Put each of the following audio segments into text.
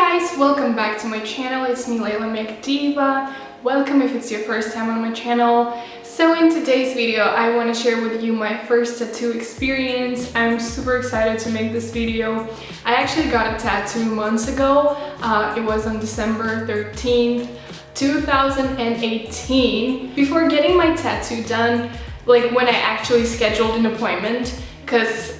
guys, welcome back to my channel. It's me, Leila. Welcome if it's your first time on my channel. So in today's video, I want to share with you my first tattoo experience. I'm super excited to make this video. I actually got a tattoo months ago. It was on December 13th, 2018. Before getting my tattoo done, like when I actually scheduled an appointment, because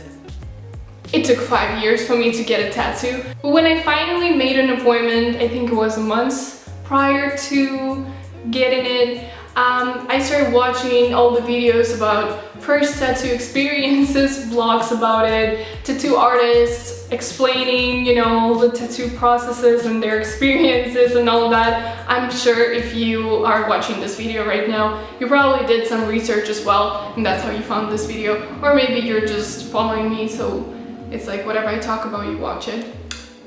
it took 5 years for me to get a tattoo. But when I finally made an appointment, I think it was months prior to getting it, I started watching all the videos about first tattoo experiences, vlogs about it, tattoo artists explaining, you know, the tattoo processes and their experiences and all that. I'm sure if you are watching this video right now, you probably did some research as well, and that's how you found this video. Or maybe you're just following me, so it's like whatever I talk about, you watch it.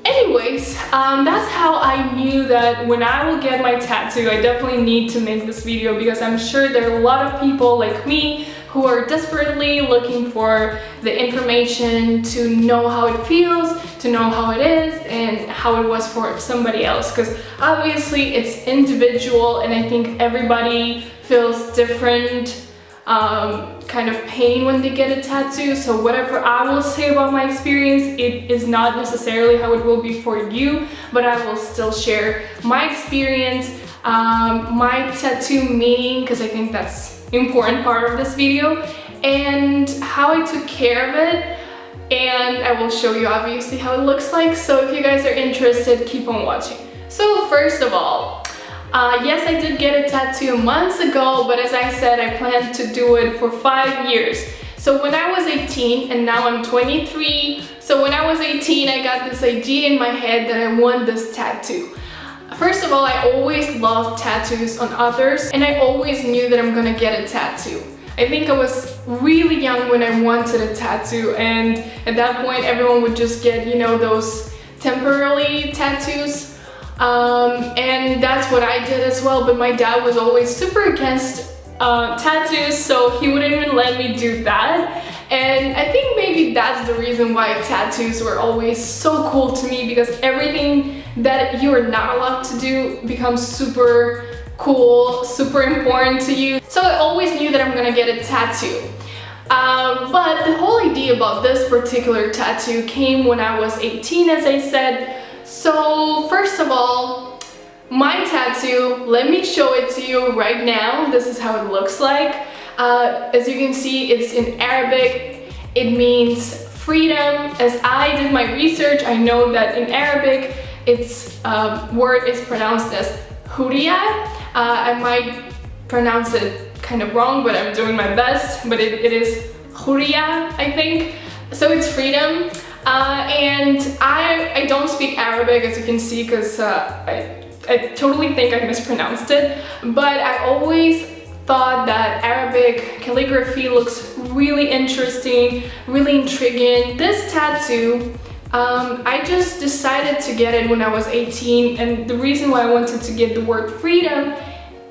Anyways, that's how I knew that when I will get my tattoo, I definitely need to make this video, because I'm sure there are a lot of people like me who are desperately looking for the information to know how it feels, to know how it is, and how it was for somebody else. Because obviously it's individual, and I think everybody feels different kind of pain when they get a tattoo. So whatever I will say about my experience, it is not necessarily how it will be for you, but I will still share my experience, my tattoo meaning, because I think that's an important part of this video, and how I took care of it, and I will show you obviously how it looks like. So if you guys are interested, keep on watching. So first of all, yes, I did get a tattoo months ago, but as I said, I planned to do it for 5 years. So when I was 18, and now I'm 23, so when I was 18, I got this idea in my head that I want this tattoo. First of all, I always loved tattoos on others, and I always knew that I'm gonna get a tattoo. I think I was really young when I wanted a tattoo, and at that point, everyone would just get, you know, those temporary tattoos. And that's what I did as well, but my dad was always super against tattoos, so he wouldn't even let me do that. And I think maybe that's the reason why tattoos were always so cool to me, because everything that you are not allowed to do becomes super cool, super important to you. So I always knew that I'm gonna get a tattoo. But the whole idea about this particular tattoo came when I was 18, as I said. So first of all, my tattoo, let me show it to you right now. This is how it looks like. As you can see, it's in Arabic. It means freedom. As I did my research, I know that in Arabic, its word is pronounced as Huriya. I might pronounce it kind of wrong, but I'm doing my best. But it is Huriya, I think. So it's freedom. And I don't speak Arabic, as you can see, because I totally think I mispronounced it, but I always thought that Arabic calligraphy looks really interesting, really intriguing. This tattoo, I just decided to get it when I was 18, and the reason why I wanted to get the word freedom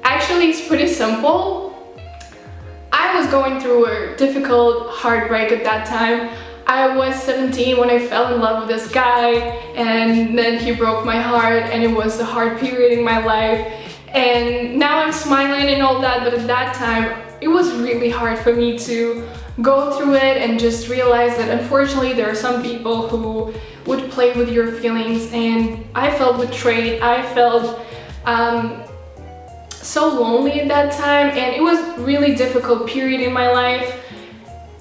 actually is pretty simple. I was going through a difficult heartbreak at that time. I was 17 when I fell in love with this guy, and then he broke my heart, and it was a hard period in my life. And now I'm smiling and all that, but at that time it was really hard for me to go through it and just realize that unfortunately there are some people who would play with your feelings, and I felt betrayed. I felt so lonely at that time, and it was a really difficult period in my life.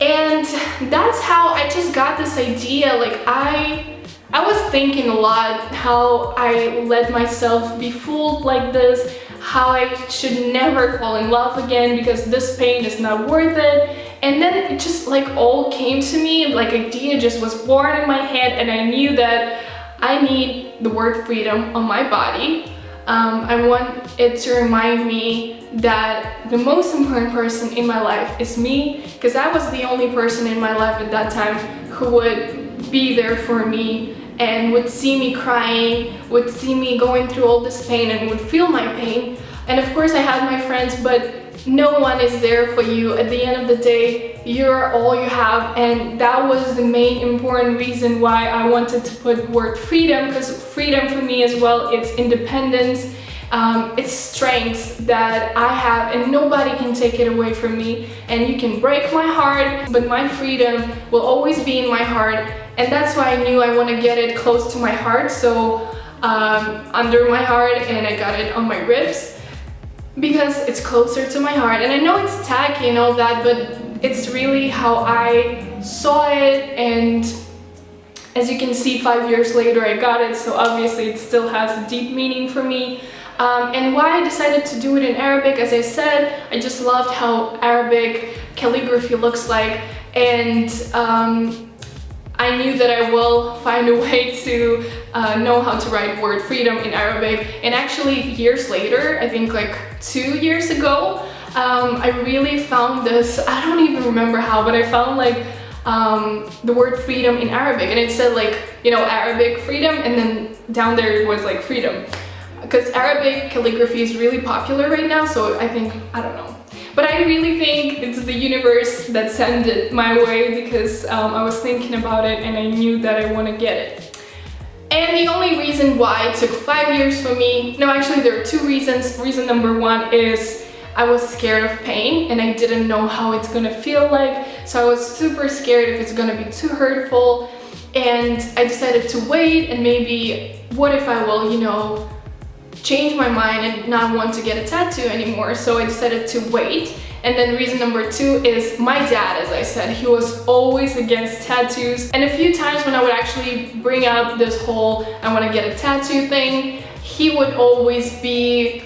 And that's how I just got this idea. Like I was thinking a lot how I let myself be fooled like this, how I should never fall in love again because this pain is not worth it. And then it just like all came to me, like idea just was born in my head, and I knew that I need the word freedom on my body. I want it to remind me that the most important person in my life is me, because I was the only person in my life at that time who would be there for me and would see me crying, would see me going through all this pain, and would feel my pain. And of course I had my friends, but no one is there for you. At the end of the day, you're all you have, and that was the main important reason why I wanted to put word freedom, because freedom for me as well, it's independence, it's strengths that I have and nobody can take it away from me. And you can break my heart, but my freedom will always be in my heart, and that's why I knew I want to get it close to my heart, so under my heart, and I got it on my ribs because it's closer to my heart. And I know it's tacky and all that, but it's really how I saw it, and as you can see, 5 years later I got it, so obviously it still has a deep meaning for me. And why I decided to do it in Arabic, as I said, I just loved how Arabic calligraphy looks like, and I knew that I will find a way to know how to write word freedom in Arabic. And actually years later, I think like 2 years ago, I really found this, I don't even remember how, but I found like the word freedom in Arabic, and it said like, you know, Arabic freedom, and then down there it was like freedom. Because Arabic calligraphy is really popular right now, so I think, I don't know. But I really think it's the universe that sent it my way, because I was thinking about it and I knew that I want to get it. And the only reason why it took 5 years for me, no, actually there are 2 reasons. Reason number 1 is I was scared of pain and I didn't know how it's gonna feel like. So I was super scared if it's gonna be too hurtful. And I decided to wait, and maybe what if I will, you know, change my mind and not want to get a tattoo anymore. So I decided to wait. And then reason number 2 is my dad, as I said, he was always against tattoos. And a few times when I would actually bring up this whole I want to get a tattoo thing, he would always be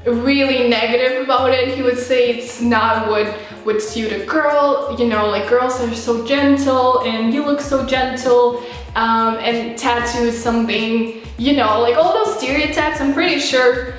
really negative about it. He would say it's not what would suit a girl, you know, like girls are so gentle and you look so gentle, and tattoo is something, you know, like all those stereotypes. I'm pretty sure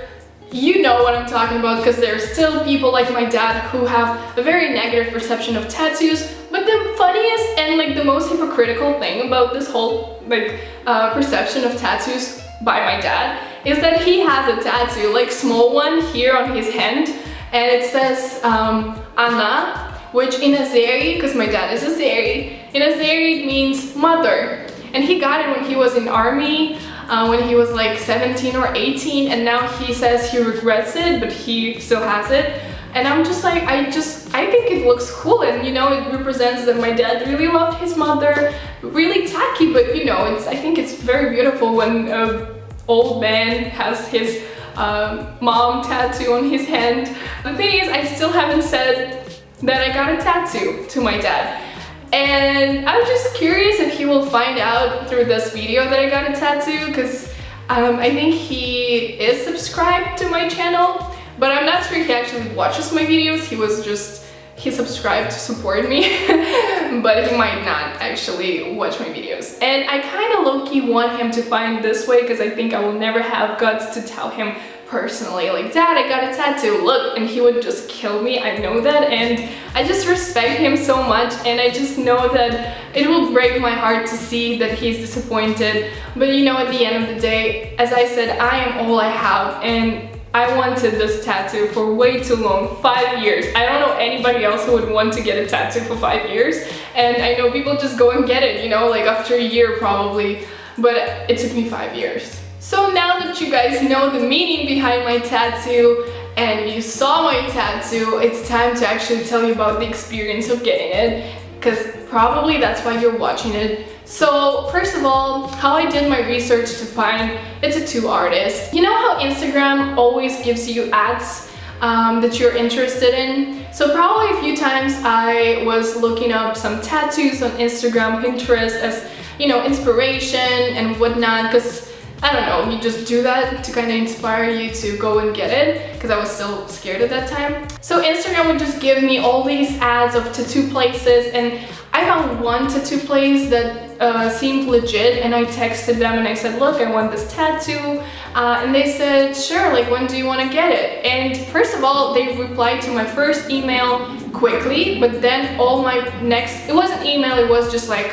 you know what I'm talking about, because there are still people like my dad who have a very negative perception of tattoos. But the funniest and like the most hypocritical thing about this whole like perception of tattoos by my dad is that he has a tattoo, like small one here on his hand, and it says Ana, which in Azeri, because my dad is Azeri, in Azeri it means mother. And he got it when he was in army, when he was like 17 or 18, and now he says he regrets it, but he still has it. And I'm just like, I think it looks cool, and you know, it represents that my dad really loved his mother. Really tacky, but you know, I think it's very beautiful when an old man has his mom tattoo on his hand. The thing is, I still haven't said that I got a tattoo to my dad. And I'm just curious if he will find out through this video that I got a tattoo, because I think he is subscribed to my channel, but I'm not sure he actually watches my videos. He subscribed to support me, but he might not actually watch my videos. And I kind of low-key want him to find this way, because I think I will never have guts to tell him personally, like, Dad, I got a tattoo, look, and he would just kill me. I know that, and I just respect him so much, and I just know that it will break my heart to see that he's disappointed. But you know, at the end of the day, as I said, I am all I have, and I wanted this tattoo for way too long, 5 years. I don't know anybody else who would want to get a tattoo for 5 years, and I know people just go and get it, you know, like after a year probably, but it took me 5 years. So now that you guys know the meaning behind my tattoo and you saw my tattoo, it's time to actually tell you about the experience of getting it, because probably that's why you're watching it. So first of all, how I did my research to find a tattoo artist. You know how Instagram always gives you ads that you're interested in? So probably a few times I was looking up some tattoos on Instagram, Pinterest as, you know, inspiration and whatnot, because I don't know, you just do that to kind of inspire you to go and get it, because I was still scared at that time. So Instagram would just give me all these ads of tattoo places, and I found one tattoo place that seemed legit, and I texted them and I said, look, I want this tattoo, and they said, sure, like, when do you want to get it? And first of all, they replied to my first email quickly, but then all my next, it wasn't email, it was just like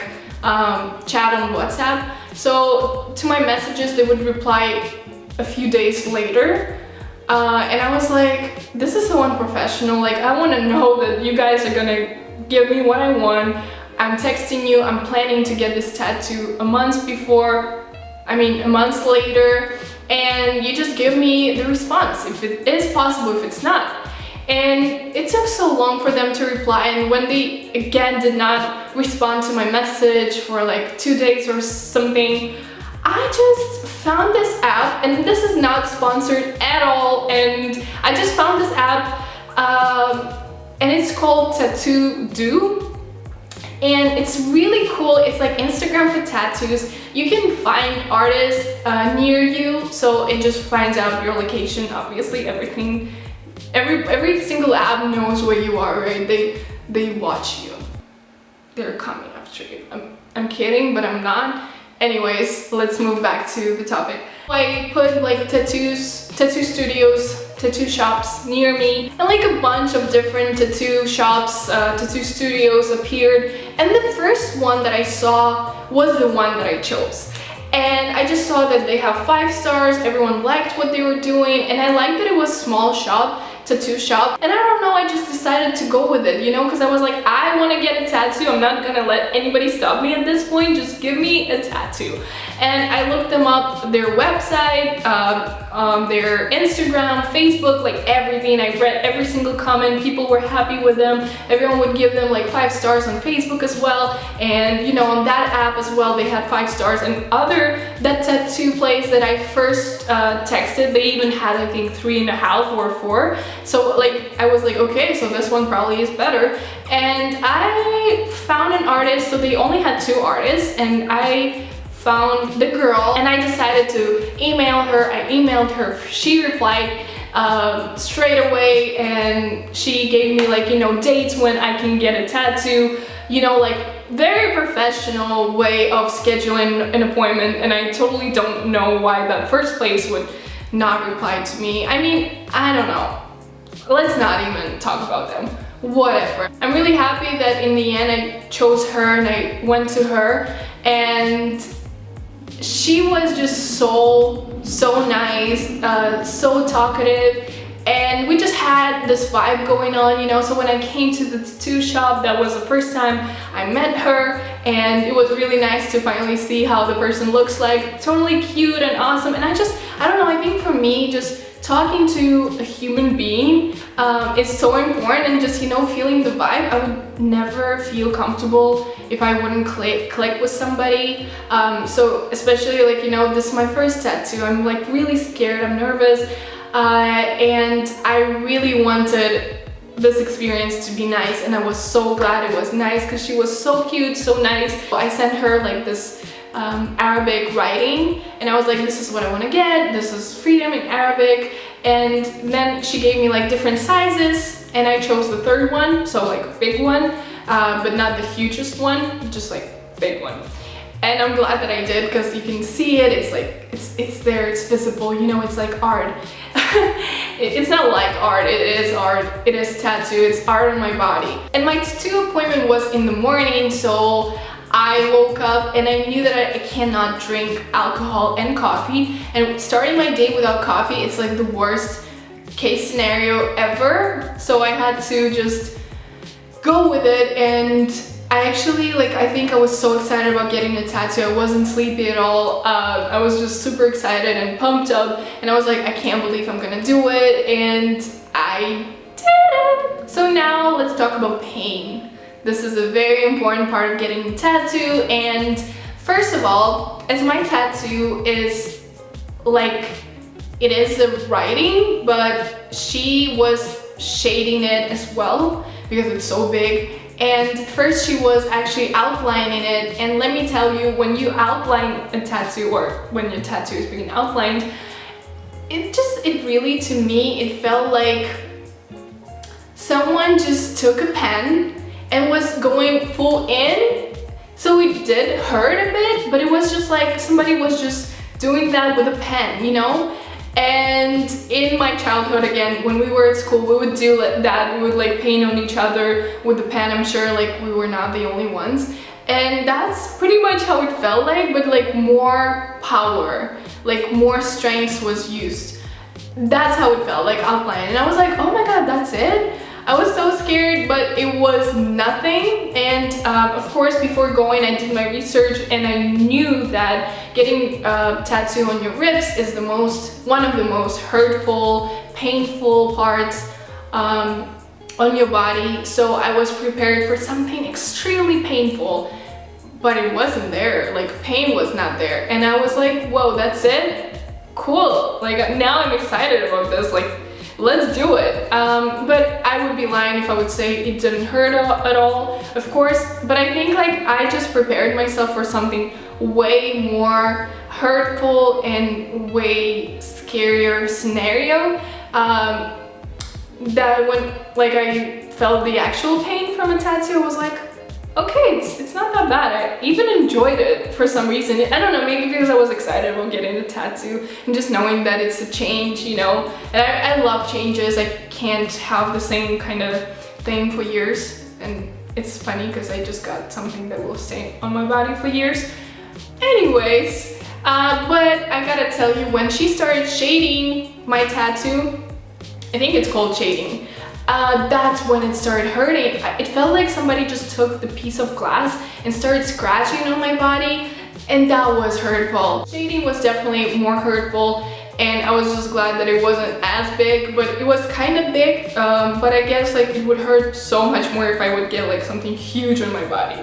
chat on WhatsApp. So to my messages, they would reply a few days later. And I was like, this is so unprofessional. Like, I want to know that you guys are gonna give me what I want. I'm texting you, I'm planning to get this tattoo a month later, and you just give me the response, if it is possible, if it's not. And it took so long for them to reply, and when they again did not respond to my message for like 2 days or something, I just found this app, and this is not sponsored at all, and I just found this app, and it's called Tattoo Do. And it's really cool. It's like Instagram for tattoos. You can find artists near you, so it just finds out your location. Obviously, every single app knows where you are, right? They watch you. They're coming after you. I'm kidding, but I'm not. Anyways, let's move back to the topic. I put like tattoo studios, tattoo shops near me, and like a bunch of different tattoo shops, tattoo studios appeared, and the first one that I saw was the one that I chose. And I just saw that they have 5 stars, everyone liked what they were doing, and I liked that it was small shop, tattoo shop, and I don't know, I just decided to go with it, you know, because I was like, I want to get a tattoo. I'm not gonna let anybody stop me at this point, just give me a tattoo. And I looked them up, their website, their Instagram, Facebook, like everything. I read every single comment. People were happy with them. Everyone would give them like 5 stars on Facebook as well, and you know, on that app as well they had 5 stars. And that tattoo place that I first texted, they even had I think 3.5 or 4. So like I was like, okay, so this one probably is better. And I found an artist, so they only had 2 artists, and I found the girl, and I decided to email her. I emailed her, she replied straight away, and she gave me like, you know, dates when I can get a tattoo, you know, like very professional way of scheduling an appointment. And I totally don't know why that first place would not reply to me. I mean, I don't know. Let's not even talk about them. Whatever. I'm really happy that in the end I chose her and I went to her, and she was just so nice, so talkative, and we just had this vibe going on, you know. So when I came to the tattoo shop, that was the first time I met her, and it was really nice to finally see how the person looks like. Totally cute and awesome. And I don't know, I think for me, just talking to a human being is so important, and just, you know, feeling the vibe. I would never feel comfortable if I wouldn't click with somebody. So especially like, you know, this is my first tattoo. I'm like really scared, I'm nervous, and I really wanted this experience to be nice, and I was so glad it was nice because she was so cute, so nice. I sent her like this Arabic writing, and I was like, this is what I want to get, this is freedom in Arabic. And then she gave me like different sizes, and I chose the 3rd one, so like a big one, but not the hugest one, just like big one. And I'm glad that I did, because you can see it, it's like, it's there, it's visible, you know, it's like art. It's not like art, it is art, it is tattoo, it's art on my body. And my tattoo appointment was in the morning, so I woke up and I knew that I cannot drink alcohol and coffee, and starting my day without coffee, it's like the worst case scenario ever. So I had to just go with it, and I actually, like, I think I was so excited about getting a tattoo. I wasn't sleepy at all. I was just super excited and pumped up, and I was like, I can't believe I'm gonna do it, and I did it. So now let's talk about pain. This is a very important part of getting a tattoo. And first of all, as my tattoo is like, it is a writing, but she was shading it as well because it's so big. And first she was actually outlining it, and let me tell you, when you outline a tattoo, or when your tattoo is being outlined, it really, to me, it felt like someone just took a pen and was going full in. So it did hurt a bit, but it was just like somebody was just doing that with a pen, you know? And in my childhood, again, when we were at school, we would do that. We would like paint on each other with the pen. I'm sure like we were not the only ones. And that's pretty much how it felt like, but like more power, like more strength was used. That's how it felt, like outline. And I was like, oh my god, that's it? I was so scared, but it was nothing. And of course, before going, I did my research, and I knew that getting a tattoo on your ribs is one of the most hurtful, painful parts on your body. So I was prepared for something extremely painful, but it wasn't there. Like, pain was not there. And I was like, whoa, that's it? Cool. Like, now I'm excited about this. Like, let's do it. But I would be lying if I would say it didn't hurt at all, of course. But I think like I just prepared myself for something way more hurtful and way scarier scenario. That when like I felt the actual pain from a tattoo, I was like, okay, it's not that bad. I even enjoyed it for some reason. I don't know, maybe because I was excited about getting a tattoo and just knowing that it's a change, you know. And I love changes. I can't have the same kind of thing for years. And it's funny because I just got something that will stay on my body for years. Anyways, but I gotta tell you, when she started shading my tattoo, I think it's called shading, that's when it started hurting. It felt like somebody just took the piece of glass and started scratching on my body, and that was hurtful. Shading was definitely more hurtful, and I was just glad that it wasn't as big, but it was kind of big. But I guess like it would hurt so much more if I would get like something huge on my body.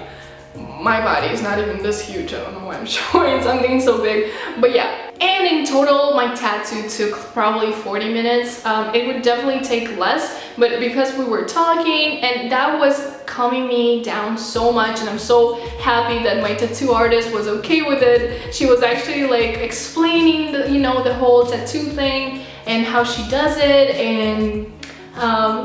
My body is not even this huge. I don't know why I'm showing something so big, but yeah. And in total, my tattoo took probably 40 minutes. It would definitely take less, but because we were talking, and that was calming me down so much, and I'm so happy that my tattoo artist was okay with it. She was actually like explaining the, you know, the whole tattoo thing and how she does it, and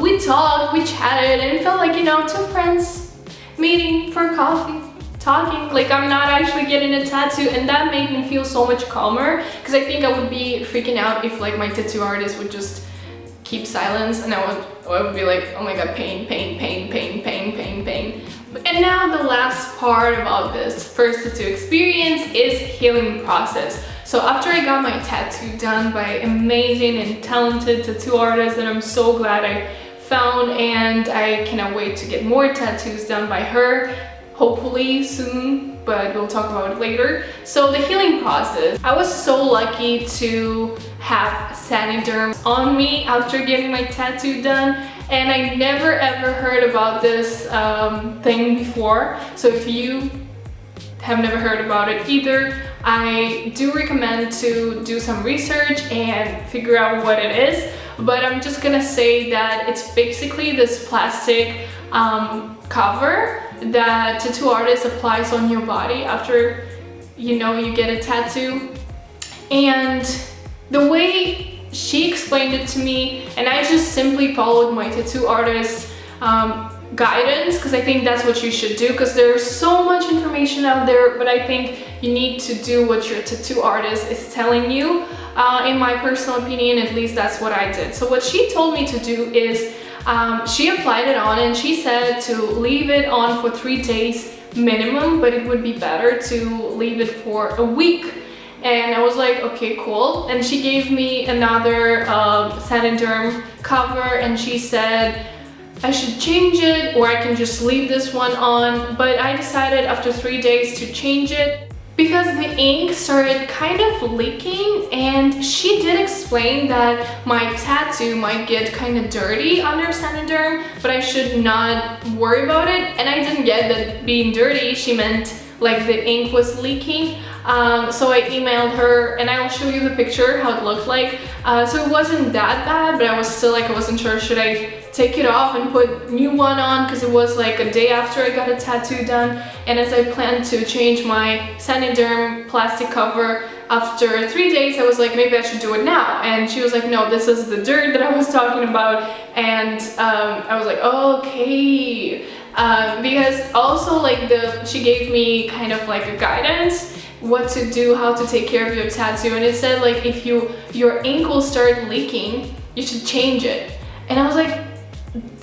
we talked, we chatted, and it felt like, you know, two friends meeting for coffee, talking. Like, I'm not actually getting a tattoo, and that made me feel so much calmer, because I think I would be freaking out if like my tattoo artist would just keep silence, and I would be like, oh my god, pain, pain, pain, pain, pain, pain, pain. And now the last part about this first tattoo experience is healing process. So after I got my tattoo done by amazing and talented tattoo artists that I'm so glad I found, and I cannot wait to get more tattoos done by her, hopefully soon, but we'll talk about it later. So the healing process, I was so lucky to have Saniderm on me after getting my tattoo done, and I never ever heard about this thing before. So if you have never heard about it either, I do recommend to do some research and figure out what it is. But I'm just gonna say that it's basically this plastic cover that tattoo artist applies on your body after, you know, you get a tattoo. And the way she explained it to me, and I just simply followed my tattoo artist's guidance, because I think that's what you should do, because there's so much information out there, but I think you need to do what your tattoo artist is telling you. In my personal opinion, at least that's what I did. So what she told me to do is she applied it on, and she said to leave it on for 3 days minimum, but it would be better to leave it for a week. And I was like, okay, cool. And she gave me another Saniderm cover, and she said I should change it or I can just leave this one on. But I decided after 3 days to change it, because the ink started kind of leaking, and she did explain that my tattoo might get kind of dirty under Saniderm, but I should not worry about it. And I didn't get that being dirty, she meant like the ink was leaking. So I emailed her, and I'll show you the picture how it looked like. So it wasn't that bad, but I was still like, I wasn't sure, should I take it off and put new one on, because it was like a day after I got a tattoo done. And as I planned to change my Saniderm plastic cover after 3 days, I was like, maybe I should do it now. And she was like, no, this is the dirt that I was talking about. And I was like, okay. Because also like she gave me kind of like a guidance what to do, how to take care of your tattoo, and it said like if your ink will start leaking, you should change it. And I was like,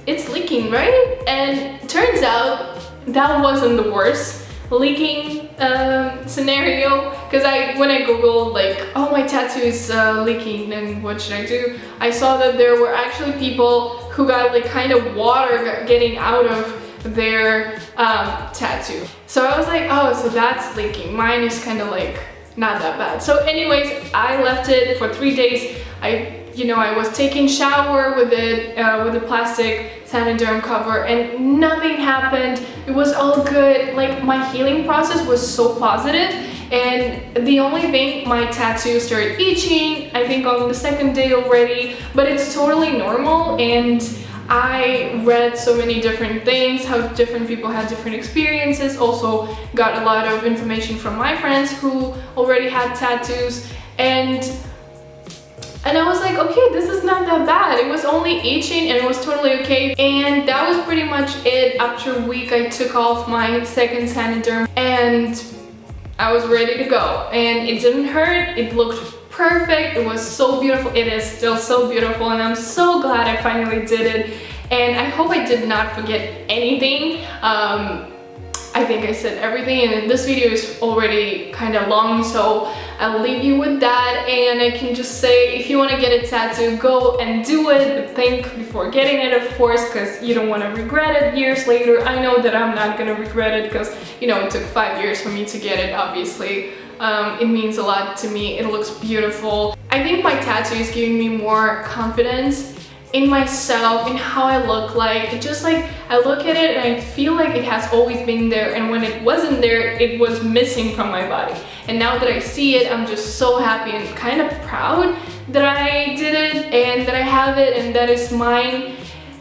it's leaking, right? And turns out that wasn't the worst. Leaking scenario, because when I googled like, oh, my tattoo is leaking and what should I do, I saw that there were actually people who got like kind of water getting out of their tattoo. So I was like, oh, so that's leaking. Mine is kind of like not that bad. So anyways, I left it for 3 days. I was taking shower with it, with the plastic Saniderm cover, and nothing happened. It was all good. Like, my healing process was so positive, and the only thing, my tattoo started itching, I think on the 2nd day already, but it's totally normal. And I read so many different things, how different people had different experiences, also got a lot of information from my friends who already had tattoos, and I was like, okay, this is not that bad. It was only itching and it was totally okay. And that was pretty much it. After a week, I took off my 2nd Saniderm and I was ready to go. And it didn't hurt, it looked perfect, it was so beautiful. It is still so beautiful, and I'm so glad I finally did it. And I hope I did not forget anything. I think I said everything, and this video is already kind of long, so I'll leave you with that. And I can just say, if you want to get a tattoo, go and do it, but think before getting it, of course, because you don't want to regret it years later. I know that I'm not gonna regret it, because it took 5 years for me to get it. Obviously, it means a lot to me. It looks beautiful. I think my tattoo is giving me more confidence in myself, in how I look like. It just like, I look at it and I feel like it has always been there, and when it wasn't there, it was missing from my body. And now that I see it, I'm just so happy and kind of proud that I did it and that I have it and that is mine.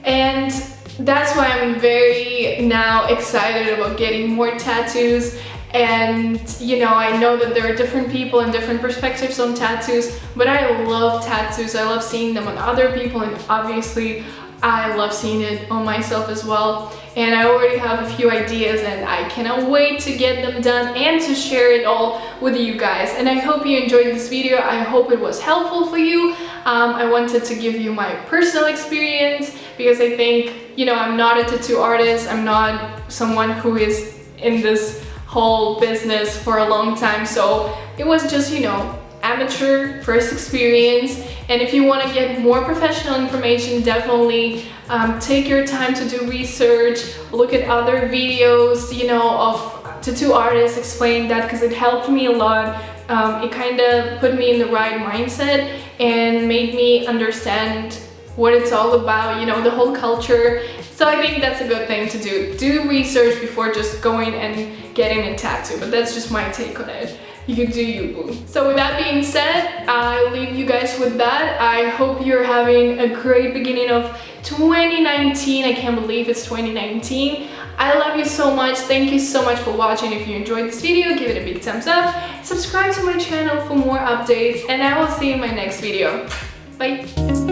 And that's why I'm very now excited about getting more tattoos. And I know that there are different people and different perspectives on tattoos, but I love tattoos. I love seeing them on other people, and obviously I love seeing it on myself as well. And I already have a few ideas, and I cannot wait to get them done and to share it all with you guys. And I hope you enjoyed this video. I hope it was helpful for you. I wanted to give you my personal experience, because I think, I'm not a tattoo artist. I'm not someone who is in this whole business for a long time, so it was just amateur first experience. And if you want to get more professional information, definitely take your time to do research, look at other videos of tattoo artists explain that, because it helped me a lot. It kind of put me in the right mindset and made me understand what it's all about, the whole culture. So I think that's a good thing to do. Do research before just going and getting a tattoo, but that's just my take on it. You can do you, boo. So with that being said, I'll leave you guys with that. I hope you're having a great beginning of 2019. I can't believe it's 2019. I love you so much. Thank you so much for watching. If you enjoyed this video, give it a big thumbs up. Subscribe to my channel for more updates, and I will see you in my next video. Bye.